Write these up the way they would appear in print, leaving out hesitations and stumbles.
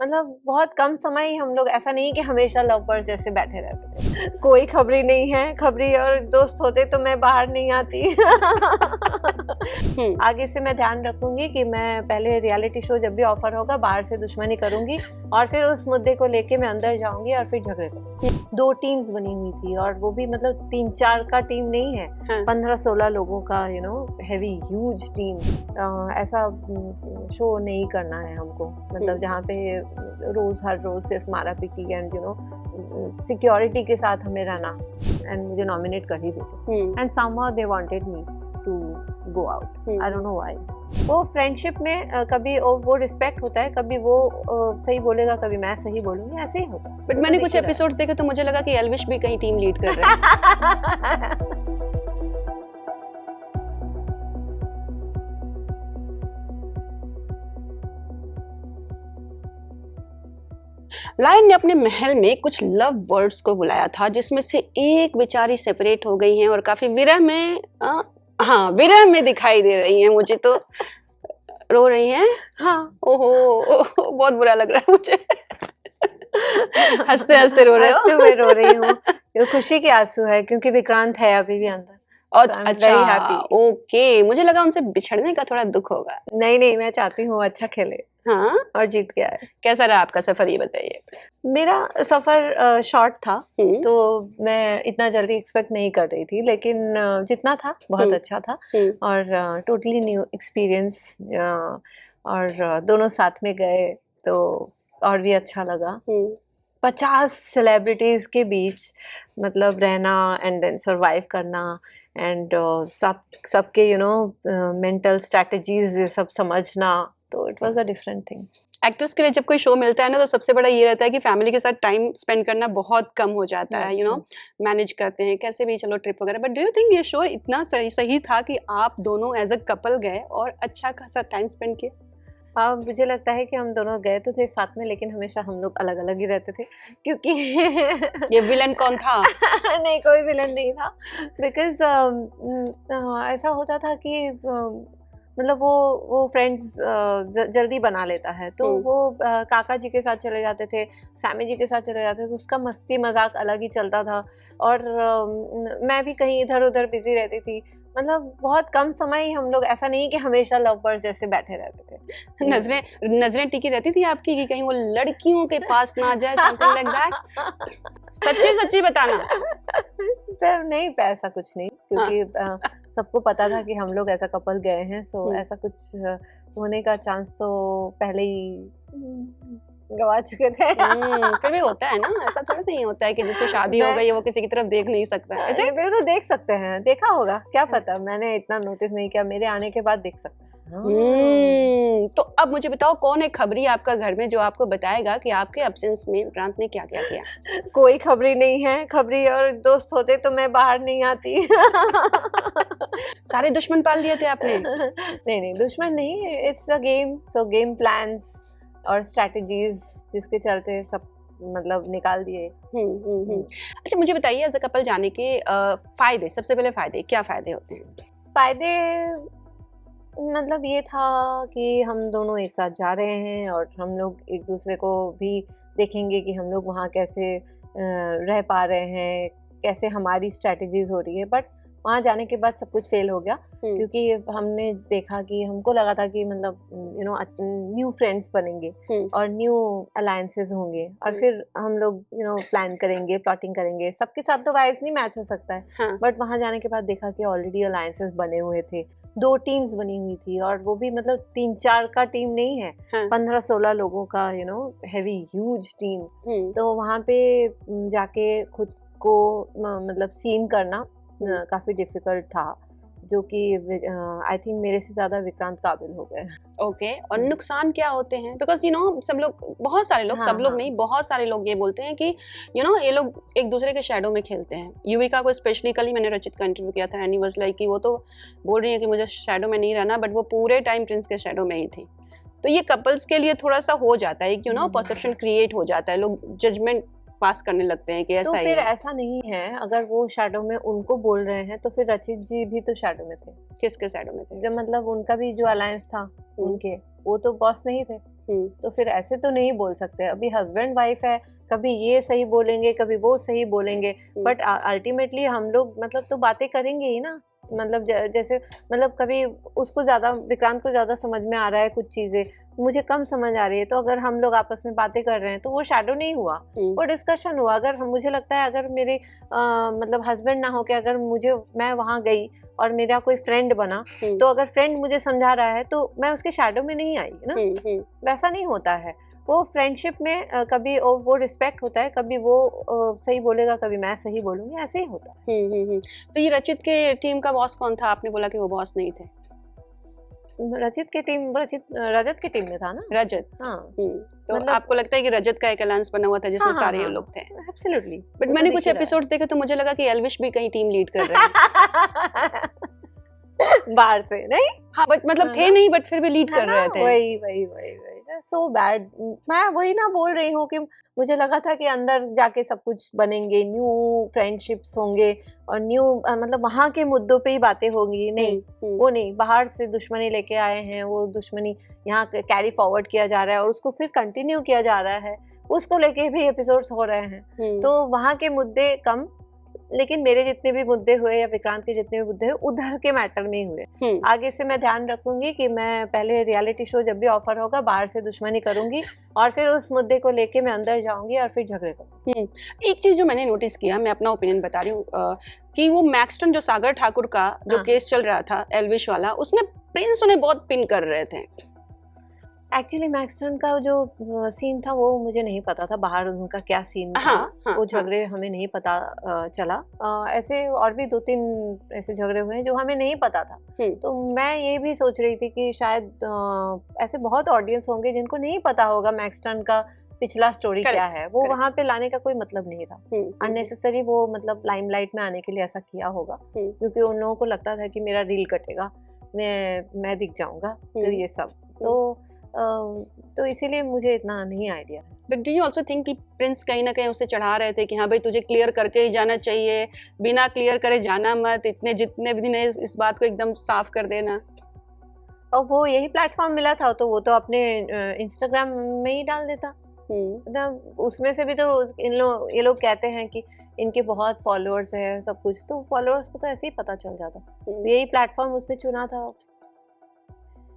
मतलब बहुत कम समय ही हम लोग, ऐसा नहीं कि हमेशा लव बर्ड्स जैसे बैठे रहते थे। कोई खबरी नहीं है, खबरी और दोस्त होते तो मैं बाहर नहीं आती। आगे से मैं ध्यान रखूंगी कि मैं पहले रियलिटी शो जब भी ऑफर होगा बाहर से दुश्मनी करूंगी और फिर उस मुद्दे को लेके मैं अंदर जाऊंगी और फिर झगड़े करूंगी। 2 टीम्स बनी हुई थी और वो भी मतलब 3-4 का टीम नहीं है, 15-16 लोगों का हैवी ह्यूज टीम। ऐसा शो नहीं करना है हमको, मतलब जहाँ पे हर रोज सिर्फ मारा पीटी एंड सिक्योरिटी के साथ हमें रहना। एंड मुझे नॉमिनेट कर ही देते and somehow they wanted me to go out. I don't know why. वो फ्रेंडशिप में कभी वो रिस्पेक्ट होता है, कभी वो सही बोलेगा, कभी मैं सही बोलूंगी, ऐसे ही होता है। बट मैंने कुछ एपिसोड्स देखे तो मुझे लगा कि एल्विश भी कहीं टीम लीड कर रहा है। लायन ने अपने महल में कुछ लव बर्ड्स को बुलाया था, जिसमें से एक बेचारी सेपरेट हो गई हैं और काफी विरह में दिखाई दे रही हैं। मुझे तो रो रही हैं। हाँ। ओहो, बहुत बुरा लग रहा है मुझे। हंसते हंसते रो रहे हो? हंसते हुए रो रही हूँ। खुशी के आंसू है क्योंकि विक्रांत है अभी भी अंदर। अच्छा, ओके, मुझे लगा उनसे बिछड़ने का थोड़ा दुख होगा। नहीं, मैं चाहती हूँ अच्छा खेले। हाँ, और जीत गया है। कैसा रहा आपका सफर, ये बताइए। मेरा सफर शॉर्ट था, तो मैं इतना जल्दी एक्सपेक्ट नहीं कर रही थी, लेकिन जितना था बहुत अच्छा था और टोटली न्यू एक्सपीरियंस। और दोनों साथ में गए तो और भी अच्छा लगा। 50 सेलिब्रिटीज के बीच मतलब रहना एंड देन सरवाइव करना एंड सबके मेंटल स्ट्रेटजीज सब समझना, तो it was a different thing. Actors के लिए जब कोई शो मिलता है ना, तो सबसे बड़ा ये रहता है कि फैमिली के साथ टाइम स्पेंड करना बहुत कम हो जाता है। मैनेज करते हैं कैसे भी, चलो ट्रिप वगैरह। बट डू यू थिंक ये शो इतना सही था कि आप दोनों एज अ कपल गए और अच्छा खासा टाइम स्पेंड किया? हाँ, मुझे लगता है कि हम दोनों गए तो थे साथ में, लेकिन हमेशा हम लोग अलग अलग ही रहते थे क्योंकि ये विलन कौन था? नहीं, कोई विलन नहीं था। बिकॉज ऐसा होता था कि मतलब वो फ्रेंड्स जल्दी बना लेता है, तो वो काका जी के साथ चले जाते थे, सैमी जी के साथ चले जाते थे, तो उसका मस्ती मजाक अलग ही चलता था। और मैं भी कहीं इधर उधर बिजी रहती थी। मतलब बहुत कम समय ही हम लोग, ऐसा नहीं कि हमेशा लव बर्ड्स जैसे बैठे रहते थे। नजरें टिकी रहती थी आपकी कि कहीं वो लड़कियों के पास ना जाए, समथिंग लाइक दैट? सच्ची बताना। नहीं, ऐसा कुछ नहीं, क्योंकि सबको पता था कि हम लोग ऐसा कपल गए हैं, सो ऐसा कुछ होने का चांस तो पहले ही गवा चुके थे। फिर भी होता है ना, ऐसा थोड़ा नहीं होता है कि जिसकी शादी हो गई है वो किसी की तरफ देख नहीं सकता है। ऐसे बिल्कुल देख सकते हैं, देखा होगा, क्या पता, मैंने इतना नोटिस नहीं किया, मेरे आने के बाद देख सकते हैं। तो अब मुझे बताओ, कौन है खबरी आपका घर में जो आपको बताएगा कि आपके एब्सेंस में विक्रांत ने क्या क्या किया? कोई खबरी नहीं है, खबरी और दोस्त होते तो मैं बाहर नहीं आती। सारे दुश्मन पाल लिए थे आपने? नहीं, दुश्मन नहीं, it's a game, so game plans और स्ट्रैटेजीज जिसके चलते सब मतलब निकाल दिए। अच्छा, मुझे बताइए, एज अ कपल जाने के फायदे, सबसे पहले फायदे क्या फायदे होते हैं? फायदे मतलब ये था कि हम दोनों एक साथ जा रहे हैं और हम लोग एक दूसरे को भी देखेंगे कि हम लोग वहाँ कैसे रह पा रहे हैं, कैसे हमारी स्ट्रैटेजीज हो रही है। बट वहाँ जाने के बाद सब कुछ फेल हो गया, क्योंकि हमने देखा कि हमको लगा था कि मतलब न्यू फ्रेंड्स बनेंगे और न्यू अलायंसेस होंगे और फिर हम लोग प्लान करेंगे, प्लॉटिंग करेंगे, सबके साथ तो वाइब्स नहीं मैच हो सकता है। बट वहाँ जाने के बाद देखा कि ऑलरेडी अलायंसेस बने हुए थे, 2 टीम्स बनी हुई थी और वो भी मतलब 3-4 का टीम नहीं है, 15-16 लोगों का हैवी ह्यूज टीम। तो वहाँ पे जाके खुद को मतलब सीन करना काफी डिफिकल्ट था, जो कि आई थिंक मेरे से ज्यादा विक्रांत काबिल हो गए। ओके, और नुकसान क्या होते हैं? बिकॉज सब लोग, बहुत सारे लोग, सब लोग नहीं, बहुत सारे लोग ये बोलते हैं कि ये लोग एक दूसरे के शैडो में खेलते हैं। युविका को स्पेशली, कल ही मैंने रचित का इंटरव्यू किया था एंड ही वाज लाइक कि वो तो बोल रही है कि मुझे शैडो में नहीं रहना, बट वो पूरे टाइम प्रिंस के शैडो में ही थी। तो ये कपल्स के लिए थोड़ा सा हो जाता है कि परसेप्शन क्रिएट हो जाता है, लोग जजमेंट पास करने लगते हैं कि ऐसा तो ही फिर है। ऐसा नहीं है, अगर वो शैडो में उनको बोल रहे हैं तो फिर रचित जी भी तो शैडो में थे। किसके शैडो में थे? जो मतलब उनका भी जो अलायंस था उनके, वो तो बॉस नहीं थे। तो फिर ऐसे तो नहीं बोल सकते। अभी हस्बैंड वाइफ है, कभी ये सही बोलेंगे, कभी वो सही बोलेंगे, बट अल्टीमेटली हम लोग मतलब तो बातें करेंगे ही ना। मतलब जैसे मतलब कभी उसको ज़्यादा, विक्रांत को ज़्यादा समझ में आ रहा है कुछ चीज़ें, मुझे कम समझ आ रही है, तो अगर हम लोग आपस में बातें कर रहे हैं तो वो शैडो नहीं हुआ, वो डिस्कशन हुआ। अगर मुझे लगता है अगर मेरे मतलब हस्बैंड ना हो के अगर मैं वहाँ गई और मेरा कोई फ्रेंड बना, तो अगर फ्रेंड मुझे समझा रहा है तो मैं उसके शैडो में नहीं आई ना, वैसा नहीं होता है। वो फ्रेंडशिप में कभी वो रिस्पेक्ट होता है, कभी वो सही बोलेगा, कभी मैं सही बोलूँगी, ऐसे ही होता है। तो ये रचित के टीम का बॉस कौन था? आपने बोला कि वो बॉस नहीं थे। रजत की टीम में था ना। रजत, हाँ। तो मतलब आपको लगता है कि रजत का एक अलायंस बना हुआ था जिसमें सारे ये लोग थे? एब्सोल्युटली। बट मैंने कुछ एपिसोड्स देखे तो मुझे लगा कि एल्विश भी कहीं टीम लीड कर रहे हैं। बाहर से नहीं, हाँ बट मतलब थे नहीं, बट फिर भी लीड कर रहे थे। वही सो बैड। मैं वही ना बोल रही हूँ कि मुझे लगा था कि अंदर जाके सब कुछ बनेंगे, न्यू फ्रेंडशिप्स होंगे और न्यू मतलब वहाँ के मुद्दों पे ही बातें होंगी। नहीं, वो नहीं, बाहर से दुश्मनी लेके आए हैं, वो दुश्मनी यहाँ कैरी फॉरवर्ड किया जा रहा है और उसको फिर कंटिन्यू किया जा रहा है, उसको लेके भी एपिसोड्स हो रहे हैं। तो वहाँ के मुद्दे कम, लेकिन मेरे जितने भी मुद्दे हुए या विक्रांत के जितने भी मुद्दे हुए उधर के मैटर में ही हुए। आगे से मैं ध्यान रखूंगी कि मैं पहले रियलिटी शो जब भी ऑफर होगा बाहर से दुश्मनी करूंगी और फिर उस मुद्दे को लेके मैं अंदर जाऊंगी और फिर झगड़े करूंगी। एक चीज जो मैंने नोटिस किया, मैं अपना ओपिनियन बता रही हूँ, कि वो मैक्सटन जो सागर ठाकुर का जो केस चल रहा था एल्विश वाला, उसमें प्रिंस उन्हें बहुत पिन कर रहे थे। एक्चुअली मैक्सटन का जो सीन था वो मुझे नहीं पता था, बाहर उनका क्या सीन था। वो झगड़े हमें नहीं पता चला। ऐसे और भी 2-3 ऐसे झगड़े हुए हैं जो हमें नहीं पता था। तो मैं ये भी सोच रही थी कि शायद ऐसे बहुत ऑडियंस होंगे जिनको नहीं पता होगा मैक्सटन का पिछला स्टोरी क्या है। वो वहाँ पे लाने का कोई मतलब नहीं था, अननेसेसरी वो मतलब लाइमलाइट में आने के लिए ऐसा किया होगा, क्योंकि उन लोगों को लगता था कि मेरा रील कटेगा, मैं दिख जाऊंगा, तो ये सब तो इसीलिए मुझे इतना नहीं आइडिया है। But do you also think कि प्रिंस कहीं ना कहीं उसे चढ़ा रहे थे कि हाँ भाई तुझे क्लियर करके ही जाना चाहिए, बिना क्लियर करे जाना मत, इतने जितने भी दिन है इस बात को एकदम साफ कर देना। और वो यही प्लेटफॉर्म मिला था तो वो तो अपने इंस्टाग्राम में ही डाल देता ना। उसमें से भी तो ये लोग कहते हैं कि इनके बहुत फॉलोअर्स है सब कुछ, तो फॉलोअर्स को तो ऐसे ही पता चल जाता। तो यही प्लेटफॉर्म उसने चुना था,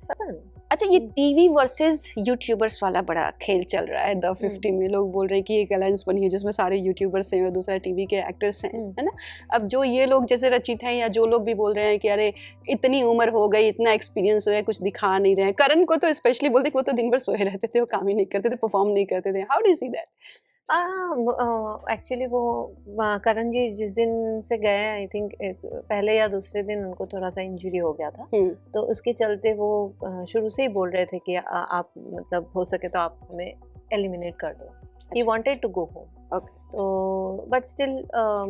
पता नहीं। अच्छा, ये टीवी वर्सेस यूट्यूबर्स वाला बड़ा खेल चल रहा है द 50 में। लोग बोल रहे हैं कि एक अलायंस बनी है जिसमें सारे यूट्यूबर्स हैं और दूसरा टीवी के एक्टर्स हैं, है ना। अब जो ये लोग जैसे रचित हैं या जो लोग भी बोल रहे हैं कि अरे इतनी उम्र हो गई, इतना एक्सपीरियंस हो गया, कुछ दिखा नहीं रहे हैं। करण को तो स्पेशली बोलते कि वो तो दिन भर सोए रहते थे, वो काम ही नहीं करते थे, परफॉर्म नहीं करते थे। How do you see that? Actually वो करण जी जिस दिन से गए, आई थिंक पहले या दूसरे दिन उनको थोड़ा सा इंजरी हो गया था, तो उसके चलते वो शुरू से ही बोल रहे थे कि आप मतलब हो सके तो आप हमें एलिमिनेट कर दो। He wanted to go home. तो बट स्टिल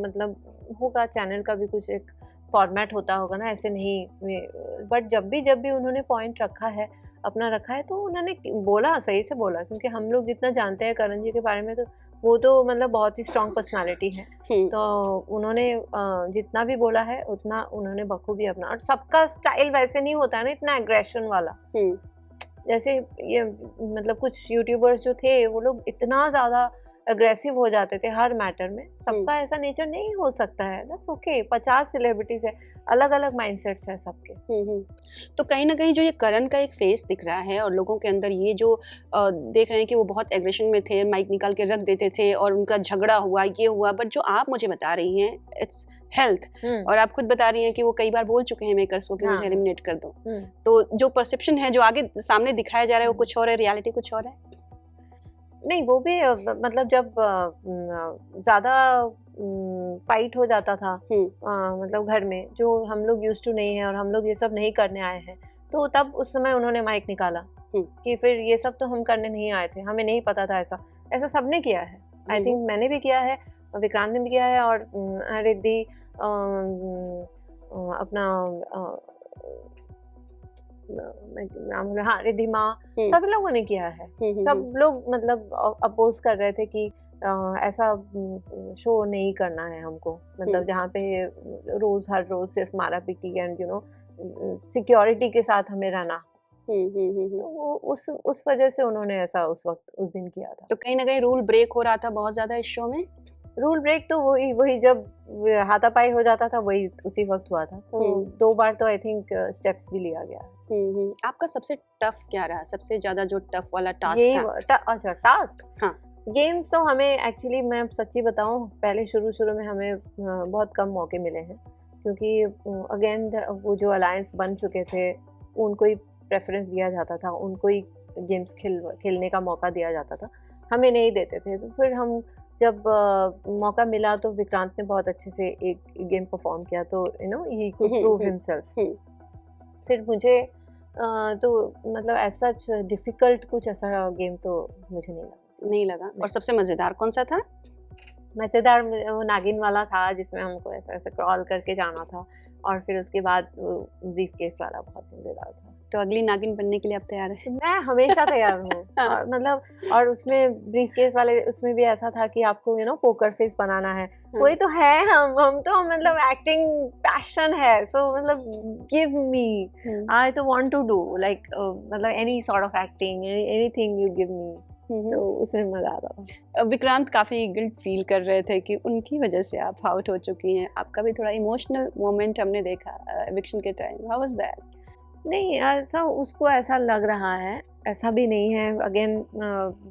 मतलब होगा, चैनल का भी कुछ एक फॉर्मेट होता होगा ना, ऐसे नहीं। बट जब भी उन्होंने पॉइंट रखा है, अपना रखा है, तो उन्होंने बोला, सही से बोला, क्योंकि हम लोग जितना जानते हैं करण जी के बारे में, तो वो तो मतलब बहुत ही स्ट्रॉन्ग पर्सनालिटी है। तो उन्होंने जितना भी बोला है उतना उन्होंने बखूबी अपना, और सबका स्टाइल वैसे नहीं होता है ना, इतना एग्रेशन वाला। जैसे ये मतलब कुछ यूट्यूबर्स जो थे वो लोग इतना ज़्यादा अग्रेसिव हो जाते थे हर मैटर में। सबका ऐसा नेचर नहीं हो सकता है, दैट्स ओके। 50 सेलिब्रिटीज है, अलग अलग माइंडसेट्स है सबके। तो कहीं ना कहीं जो ये करण का एक फेस दिख रहा है और लोगों के अंदर ये जो देख रहे हैं कि वो बहुत एग्रेशन में थे, माइक निकाल के रख देते थे और उनका झगड़ा हुआ, ये हुआ, बट जो आप मुझे बता रही हैं इट्स हेल्थ, और आप खुद बता रही हैं कि वो कई बार बोल चुके हैं मेकर्स को कि मुझे एलिमिनेट कर दो। तो जो परसेप्शन है, जो आगे सामने दिखाया जा रहा है, वो कुछ और है, रियलिटी कुछ और है। नहीं, वो भी मतलब जब ज़्यादा फाइट हो जाता था मतलब घर में, जो हम लोग यूज्ड टू नहीं है और हम लोग ये सब नहीं करने आए हैं, तो तब उस समय उन्होंने माइक निकाला कि फिर ये सब तो हम करने नहीं आए थे, हमें नहीं पता था। ऐसा सबने किया है। आई थिंक मैंने भी किया है, विक्रांत ने भी किया है, और रिद्धि अपना रिद्धि माँ, सब लोगों ने किया है। सब लोग मतलब अपोज कर रहे थे कि ऐसा शो नहीं करना है हमको, मतलब जहाँ पे हर रोज सिर्फ मारा पीटी एंड सिक्योरिटी के साथ हमें रहना। तो वो उस वजह से उन्होंने ऐसा उस वक्त उस दिन किया था। तो कहीं ना कहीं रूल ब्रेक हो रहा था बहुत ज्यादा इस शो में। रूल ब्रेक तो वही जब हाथापाई हो जाता था वही उसी वक्त हुआ था। तो 2 बार तो आई थिंक स्टेप्स भी लिया गया। आपका सबसे टफ क्या रहा, सबसे ज्यादा जो टफ वाला टास्क था? अच्छा, टास्क। हाँ। गेम्स तो हमें एक्चुअली, मैं सच्ची बताऊं, पहले शुरू में हमें बहुत कम मौके मिले हैं, क्योंकि अगेन वो जो अलायंस बन चुके थे उनको ही प्रेफरेंस दिया जाता था, उनको ही गेम्स खेलने का मौका दिया जाता था, हमें नहीं देते थे। तो फिर हम जब मौका मिला तो विक्रांत ने बहुत अच्छे से एक गेम परफॉर्म किया, तो you know he could prove himself. फिर मुझे तो मतलब ऐसा डिफिकल्ट कुछ ऐसा गेम तो मुझे नहीं लगा। और सबसे मजेदार कौन सा था? मजेदार वो नागिन वाला था, जिसमें हमको ऐसे क्रॉल करके जाना था, और फिर उसके बाद ब्रीफ केस वाला बहुत मजेदार था। तो अगली नागिन बनने के लिए आप तैयार हैं? मैं हमेशा तैयार हूँ। और मतलब, और उसमें ब्रीफ केस वाले उसमें भी ऐसा था कि आपको यू नो पोकर फेस बनाना है। वही तो है, हम तो मतलब एक्टिंग पैशन है, सो मतलब गिव मी, आई तो वांट टू डू लाइक मतलब any sort of acting, anything you give me. तो उसमें मजा आता था। विक्रांत काफी गिल्ट फील कर रहे थे कि उनकी वजह से आप आउट हो चुकी हैं। आपका भी थोड़ा इमोशनल मोमेंट हमने देखा एविक्शन के टाइम। How was that? नहीं, ऐसा उसको ऐसा लग रहा है, ऐसा भी नहीं है। अगेन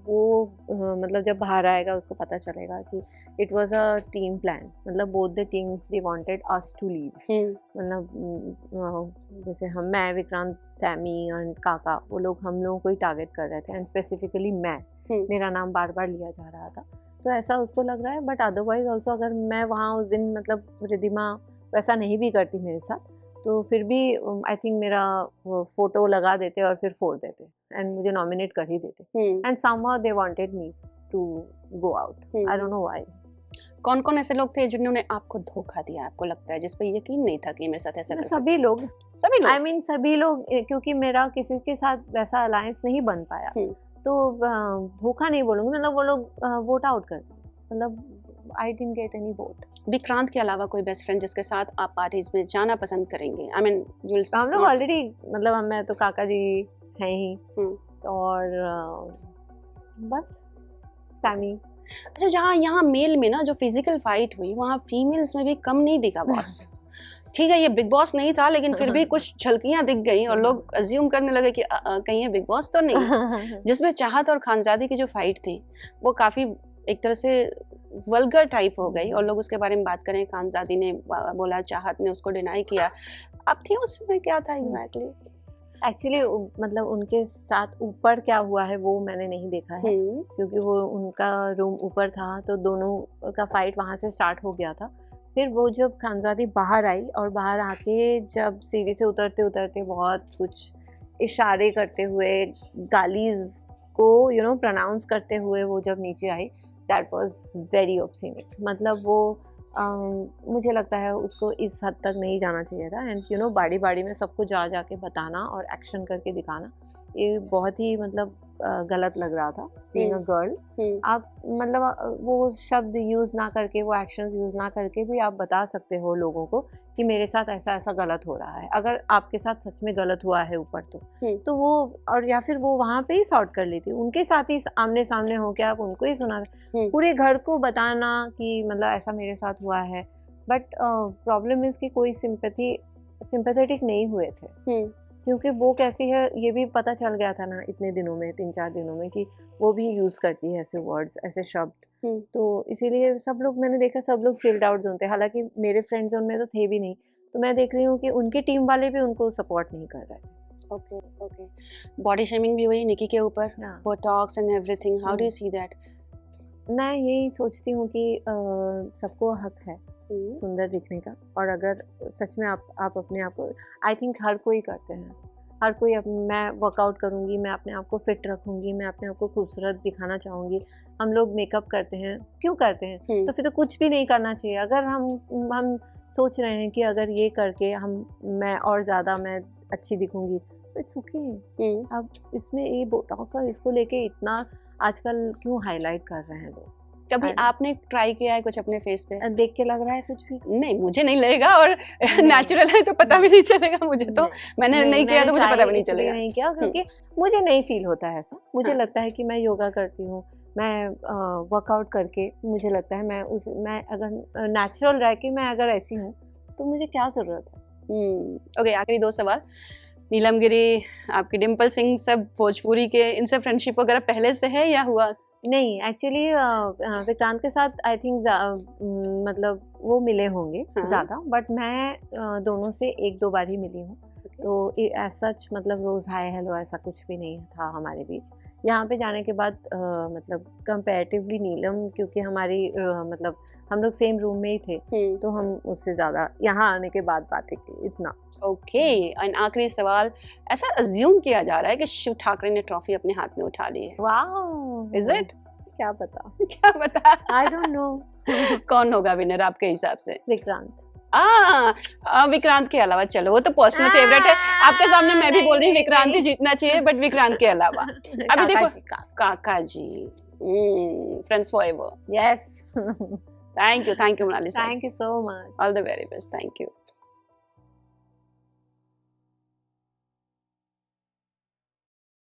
वो मतलब जब बाहर आएगा उसको पता चलेगा कि it was a team plan. मतलब both the teams they wanted us to leave. मतलब जैसे मैं, विक्रांत, सैमी और काका, वो लोग हम लोगों को ही टारगेट कर रहे थे, एंड स्पेसिफिकली मेरा नाम बार बार लिया जा रहा था। तो ऐसा उसको लग रहा है। बट अदरवाइज ऑल्सो अगर मैं वहाँ उस दिन मतलब रिद्धिमा वैसा नहीं भी करती मेरे साथ, तो फिर भी आई थिंक मेरा फोटो लगा देते और फिर फोड़ देते, एंड मुझे नॉमिनेट कर ही देते। And somehow they wanted me to go out, I don't know why. कौन कौन ऐसे लोग थे जिन्होंने आपको धोखा दिया, आपको लगता है, जिस पर यकीन नहीं था कि मेरे साथ ऐसा कर सकते? सभी लोग आई मीन सभी लोग, क्योंकि मेरा किसी के साथ वैसा अलायंस नहीं बन पाया, तो धोखा नहीं बोलूंगी। मतलब वो लोग वोट आउट कर, मतलब I didn't get any vote. Vikrant के अलावा कोई बेस्ट फ्रेंड जिसके साथ आप पार्टीज में जाना पसंद करेंगे? I mean, हम लोग ऑलरेडी, मतलब मैं तो काका जी हैं ही, और बस सैमी। अच्छा, जहाँ यहाँ मेल में ना जो फिजिकल फाइट हुई, वहाँ फीमेल्स में भी कम नहीं दिखा बॉस। ठीक है, ये बिग बॉस नहीं था, लेकिन फिर भी कुछ झलकियां दिख गई और लोग अज्यूम करने लगे कि कहीं ये बिग बॉस तो नहीं। जिसमें चाहत और खानजादी की जो फाइट थी वो काफी एक तरह से वल्गर टाइप हो गई, और लोग उसके बारे में बात करें, खानजादी ने बोला, चाहत ने उसको डिनाई किया। अब थी उसमें क्या था एग्जैक्टली? एक्चुअली मतलब उनके साथ ऊपर क्या हुआ है वो मैंने नहीं देखा है, क्योंकि वो उनका रूम ऊपर था, तो दोनों का फाइट वहाँ से स्टार्ट हो गया था। फिर वो जब खानजादी बाहर आई, और बाहर आके जब सीढ़ी से उतरते उतरते बहुत कुछ इशारे करते हुए, गालीज को यू नो प्रोनाउंस करते हुए वो जब नीचे आई, दैट वॉज वेरी ऑब्सीनेट। मतलब वो मुझे लगता है उसको इस हद तक नहीं जाना चाहिए था। एंड यू नो बाड़ी बाड़ी में सबको जा के बताना और एक्शन करके दिखाना, ये बहुत ही मतलब गलत लग रहा था। बीइंग अ गर्ल, आप मतलब वो शब्द यूज़ ना करके, वो एक्शंस यूज़ ना करके भी आप बता सकते हो लोगों को कि मेरे साथ ऐसा ऐसा गलत हो रहा है। अगर आपके साथ सच में गलत हुआ है ऊपर तो वो, और या फिर वो वहाँ पे ही सॉर्ट कर लेती, उनके साथ ही आमने सामने हो के आप उनको ही सुना, पूरे घर को बताना कि मतलब ऐसा मेरे साथ हुआ है। बट प्रॉब्लम इज़ कि कोई सिंपैथेटिक नहीं हुए थे, क्योंकि वो कैसी है ये भी पता चल गया था ना इतने दिनों में, 3-4 दिनों में, कि वो भी यूज़ करती है ऐसे वर्ड्स, ऐसे शब्द। तो इसीलिए सब लोग, मैंने देखा सब लोग चिल्ड आउट जोन थे। हालांकि मेरे फ्रेंड जोन में तो थे भी नहीं, तो मैं देख रही हूँ कि उनकी टीम वाले भी उनको सपोर्ट नहीं कर रहे थे। ओके। बॉडी शेमिंग भी हुई निकी के ऊपर, Botox and everything, how do you see that? मैं यही सोचती हूँ कि सबको हक है सुंदर दिखने का, और अगर सच में आप अपने आप को, आई थिंक हर कोई करते हैं, हर कोई मैं वर्कआउट करूँगी, मैं अपने आप को फिट रखूँगी, मैं अपने आप को खूबसूरत दिखाना चाहूँगी। हम लोग मेकअप करते हैं, क्यों करते हैं? तो फिर तो कुछ भी नहीं करना चाहिए। अगर हम सोच रहे हैं कि अगर ये करके मैं और ज़्यादा मैं अच्छी दिखूँगी, तो इट्स ओके। अब इसमें ये बोटॉक्स और इसको लेके इतना आजकल क्यों हाईलाइट कर रहे हैं लोग? कभी आपने ट्राई किया है कुछ अपने फेस पे? देख के लग रहा है कुछ भी? नहीं, मुझे नहीं लगेगा, और नेचुरल है तो पता भी नहीं चलेगा मुझे तो। मैंने नहीं किया तो मुझे पता भी नहीं चलेगा। नहीं किया क्योंकि मुझे नहीं फील होता है ऐसा। मुझे हाँ। लगता है कि मैं योगा करती हूँ, मैं वर्कआउट करके मुझे लगता है मैं अगर नेचुरल रह के मैं अगर ऐसी हूँ तो मुझे क्या ज़रूरत है। ओके, आखिरी 2 सवाल। नीलम गिरी, आपकी डिम्पल सिंह, सब भोजपुरी के, इनसे फ्रेंडशिप वगैरह पहले से है या हुआ? नहीं, एक्चुअली विक्रांत के साथ आई थिंक मतलब वो मिले होंगे हाँ। ज़्यादा, बट मैं दोनों से 1-2 बार ही मिली हूँ। तो एज सच मतलब रोज़ हाय हेलो ऐसा कुछ भी नहीं था हमारे बीच। यहाँ पे जाने के बाद मतलब कंपैरेटिवली नीलम, क्योंकि हमारी मतलब हम लोग सेम रूम में ही थे, तो हम उससे ज़्यादा यहाँ आने के बाद बातें की इतना। ओके, एंड आखिरी सवाल, ऐसा अज्यूम किया जा रहा है कि शिव ठाकरे ने ट्रॉफी अपने हाथ में उठा ली है। वाओ! Is it? क्या पता? क्या पता? आई डोंट नो। कौन होगा विनर आपके हिसाब से? विक्रांत। विक्रांत के अलावा, चलो वो तो पर्सनल फेवरेट है, आपके सामने मैं भी बोल रही हूँ विक्रांत ही जीतना चाहिए, बट विक्रांत के अलावा अभी देखो काका जी, friends forever. Yes. Thank you Monalisa, thank you so much. All the very best, thank you.